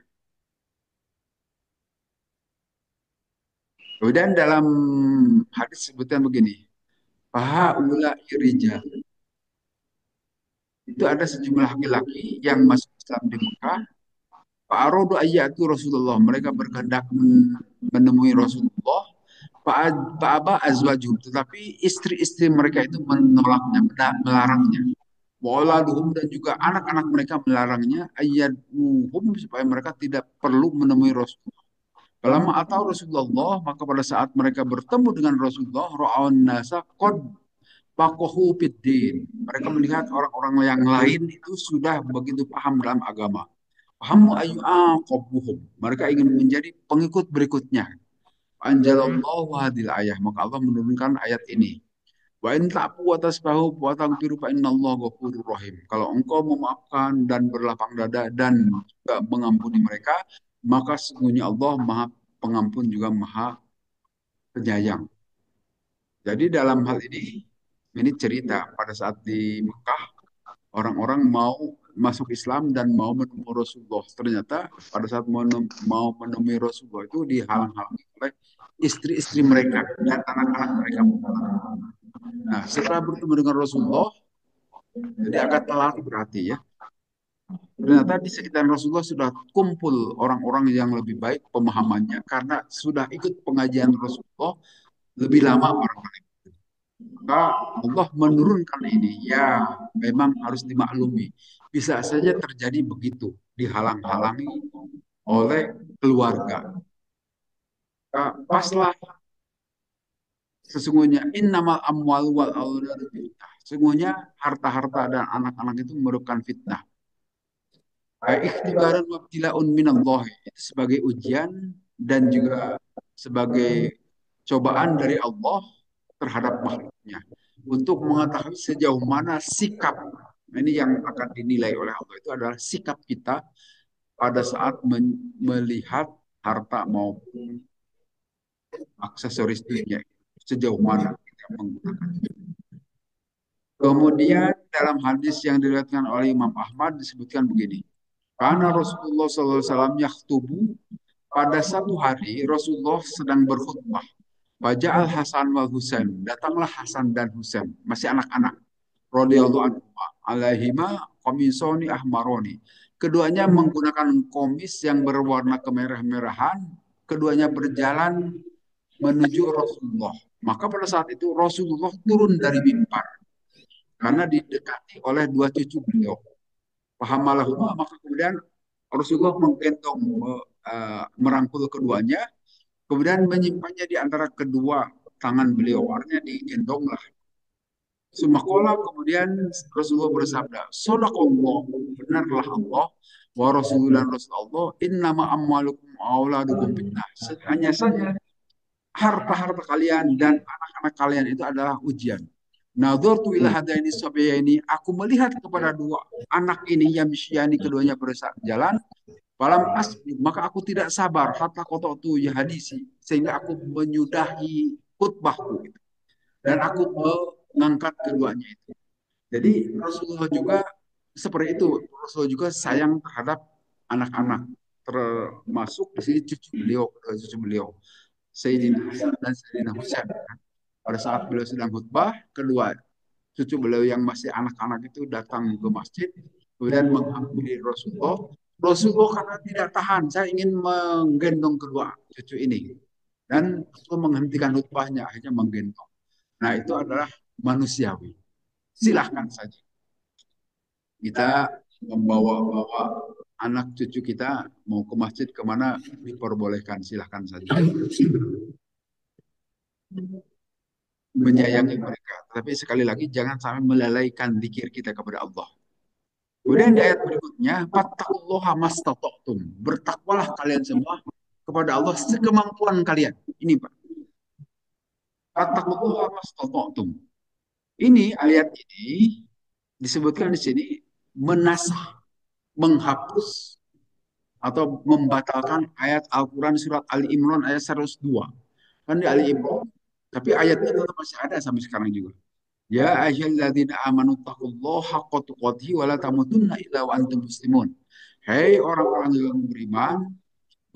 Speaker 1: Kemudian dalam hadis sebutkan begini, Fahaula irijal. Itu ada sejumlah laki-laki yang masuk Islam di Mekah. Fa'arodu ayyatu Rasulullah. Mereka berkehendak menemui Rasulullah. Fa'aba azwajuhum. Tetapi istri-istri mereka itu menolaknya, melarangnya. Wa'aladuhum dan juga anak-anak mereka melarangnya. Ayyaduhum supaya mereka tidak perlu menemui Rasulullah. Lama atau Rasulullah, maka pada saat mereka bertemu dengan Rasulullah, ra'aun nasa qad faqahu fiddin. Mereka melihat orang-orang yang lain itu sudah begitu paham dalam agama. Paham ayyu'aqabuhum. Mereka ingin menjadi pengikut berikutnya. Anjalallahu hadil ayah. Maka Allah menurunkan ayat ini. Wa in ta'fu wa tasfahu wa taghfiru fa innallaha ghafurur rahim. Kalau engkau memaafkan dan berlapang dada dan juga mengampuni mereka, maka sesungguhnya Allah Maha Pengampun juga Maha Penyayang. Jadi dalam hal ini cerita pada saat di Mekah orang-orang mau masuk Islam dan mau menemui Rasulullah. Ternyata pada saat mau menemui Rasulullah itu dihalang-halangi oleh istri-istri mereka dan anak-anak mereka. Nah, setelah bertemu dengan Rasulullah, jadi agak telat berarti ya. Ternyata di sekitar Rasulullah sudah kumpul orang-orang yang lebih baik pemahamannya karena sudah ikut pengajian Rasulullah lebih lama barangkali. Maka Allah menurunkan ini. Ya, memang harus dimaklumi. Bisa saja terjadi begitu, dihalang-halangi oleh keluarga. Paslah sesungguhnya innamal amwal wal auladu fitnah. Sesungguhnya harta-harta dan anak-anak itu merupakan fitnah. Ikhtibarun wabtilaun minallah. Itu sebagai ujian dan juga sebagai cobaan dari Allah terhadap makhluknya untuk mengetahui sejauh mana sikap ini yang akan dinilai oleh Allah itu adalah sikap kita pada saat melihat harta maupun aksesoris dunia sejauh mana kita menggunakan. Kemudian dalam hadis yang diriwayatkan oleh Imam Ahmad disebutkan begini. Karena Rasulullah SAW yakhtubu pada satu hari Rasulullah sedang berkhutbah. Baca Al Hasan wal Husain. Datanglah Hasan dan Husain, masih anak-anak. Radhiyallahu anhu. Alaihima komisoni ahmaroni. Keduanya menggunakan komis yang berwarna kemerah-merahan. Keduanya berjalan menuju Rasulullah. Maka pada saat itu Rasulullah turun dari mimbar karena didekati oleh dua cucu beliau. Pahamalahuma, maka kemudian Rasulullah menggendong, merangkul keduanya, kemudian menyimpannya di antara kedua tangan beliau. Artinya digendonglah. Sumakola kemudian Rasulullah bersabda, Sodaqallah, benarlah Allah, wa Rasulullah Rasulullah, innama amwalukum auladukum fitnah. Hanya saja harta-harta kalian dan anak-anak kalian itu adalah ujian. Nadhurtu ila hadaini sabiyaini, aku melihat kepada dua anak ini yang misyani keduanya berjalan, falam asbi, maka aku tidak sabar hatta qata'tu ya hadisi, sehingga aku menyudahi khutbahku dan aku mengangkat keduanya itu. Jadi Rasulullah juga seperti itu. Rasulullah juga sayang terhadap anak-anak, termasuk di sini cucu beliau, Sayyidina Hasan dan Sayyidina Husain. Pada saat beliau sedang khutbah, kedua cucu beliau yang masih anak-anak itu datang ke masjid, kemudian menghampiri Rasulullah. Rasulullah karena tidak tahan, saya ingin menggendong kedua cucu ini. Dan Rasulullah menghentikan khutbahnya, akhirnya menggendong. Nah, itu adalah manusiawi. Silahkan saja kita membawa-bawa anak cucu kita mau ke masjid kemana diperbolehkan, silahkan saja menyayangi mereka. Tapi sekali lagi jangan sampai melalaikan zikir kita kepada Allah. Kemudian di ayat berikutnya, fattaqullaha mastata'tum. Bertakwalah kalian semua kepada Allah sekemampuan kalian. Ini Pak. Fattaqullaha mastata'tum. Ini ayat ini disebutkan di sini menasah, menghapus atau membatalkan ayat Al-Quran surat Ali Imran ayat 102. Kan di Ali Imran, tapi ayatnya tetap masih ada sampai sekarang juga. Ya ayyuhalladzina amanu taqullaha haqqa tuqatih wa la tamutunna illa wa antum muslimun. Hei orang-orang yang beriman,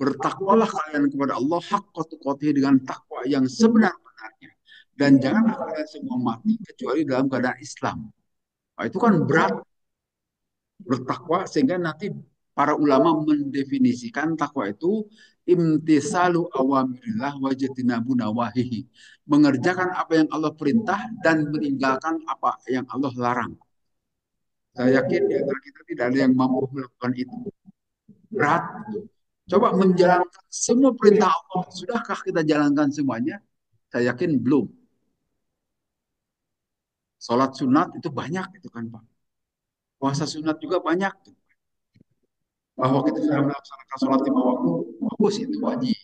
Speaker 1: bertakwalah kalian kepada Allah haqqa tuqatih dengan takwa yang sebenar-benarnya. Dan janganlah kalian semua mati kecuali dalam keadaan Islam. Nah, itu kan berat bertakwa sehingga nanti para ulama mendefinisikan takwa itu imtisalu awamirillah wajtinabu nawahihi. Mengerjakan apa yang Allah perintah dan meninggalkan apa yang Allah larang. Saya yakin di antara kita tidak ada yang mampu melakukan itu. Berat. Coba menjalankan semua perintah Allah. Sudahkah kita jalankan semuanya? Saya yakin belum. Sholat sunat itu banyak itu kan Pak. Puasa sunat juga banyak. Bahwa kita sudah melaksanakan sholat 5 waktu, bagus itu wajib.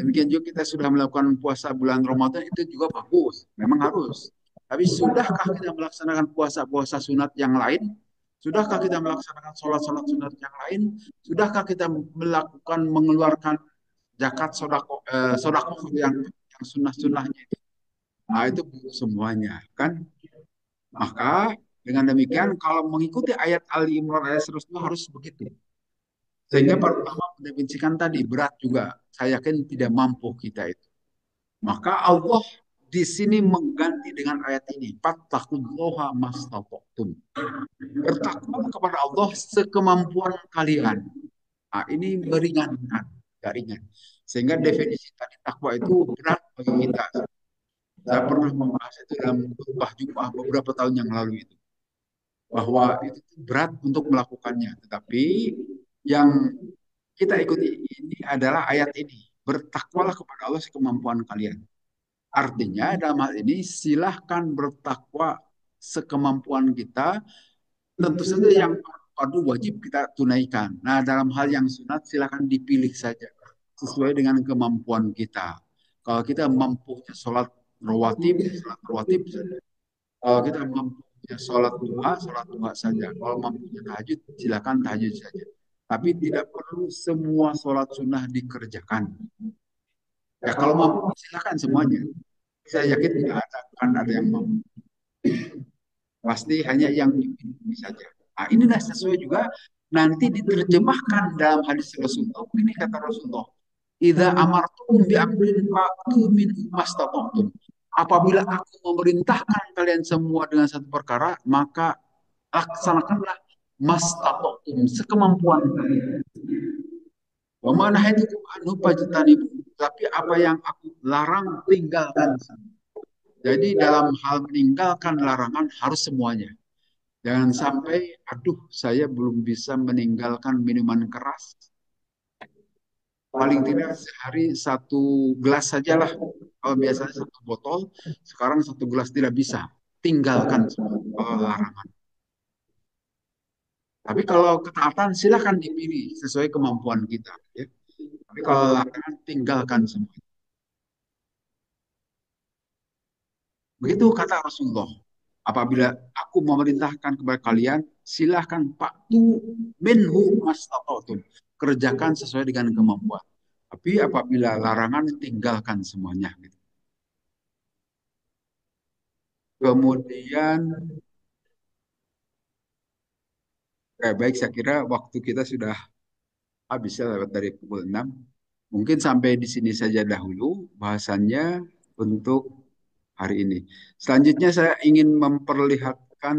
Speaker 1: Demikian juga kita sudah melakukan puasa bulan Ramadan itu juga bagus, memang harus. Tapi sudahkah kita melaksanakan puasa-puasa sunat yang lain? Sudahkah kita melaksanakan sholat-sholat sunat yang lain? Sudahkah kita melakukan mengeluarkan zakat sodako yang sunnah-sunnahnya itu? Nah, itu semuanya kan. Maka dengan demikian kalau mengikuti ayat Ali Imran ayat 102 harus begitu. Sehingga para ulama mendefinisikan tadi berat juga. Saya yakin tidak mampu kita itu. Maka Allah di sini mengganti dengan ayat ini. Fattaqullaha mastata'tum. Bertakwa kepada Allah sekemampuan kalian. Nah, ini meringankan, gak ringan. Sehingga definisi tadi takwa itu berat bagi kita. Saya pernah membahas itu dalam khutbah Jumat beberapa tahun yang lalu itu. Bahwa itu berat untuk melakukannya. Tetapi yang kita ikuti ini adalah ayat ini. Bertakwalah kepada Allah sekemampuan kalian. Artinya dalam hal ini silahkan bertakwa sekemampuan kita. Tentu saja yang fardu wajib kita tunaikan. Nah dalam hal yang sunat silahkan dipilih saja. Sesuai dengan kemampuan kita. Kalau kita mampu sholat rawatib saja. Kalau kita mampu sholat duha saja. Kalau mampunya tahajud, silakan tahajud saja. Tapi tidak perlu semua sholat sunnah dikerjakan. Ya kalau mampu silakan semuanya. Saya yakin tidak ada akan ada yang mampu. Pasti hanya yang dipilih saja. Nah, inilah sesuai juga nanti diterjemahkan dalam hadis Rasulullah. Ini kata Rasulullah. Idza amartukum bi amrin fa'tu min mastata'tum. Apabila aku memerintahkan kalian semua dengan satu perkara, maka laksanakanlah mastata'tum sekemampuan kalian. Wa ma nahaytukum anhu fajtanibu. Tapi apa yang aku larang tinggalkan. Jadi dalam hal meninggalkan larangan harus semuanya. Jangan sampai, aduh saya belum bisa meninggalkan minuman keras. Paling tidak sehari 1 gelas sajalah. Kalau biasanya 1 botol, sekarang 1 gelas tidak bisa. Tinggalkan semua kalau larangan. Tapi kalau ketaatan silahkan dipilih sesuai kemampuan kita. Ya. Tapi kalau larangan tinggalkan semua. Begitu kata Rasulullah. Apabila aku memerintahkan kepada kalian, silahkan paktu minhu mastata'tum. Kerjakan sesuai dengan kemampuan. Tapi apabila larangan, tinggalkan semuanya. Gitu. Kemudian, baik saya kira waktu kita sudah habis ya lewat dari pukul 6. Mungkin sampai di sini saja dahulu bahasannya untuk hari ini. Selanjutnya saya ingin memperlihatkan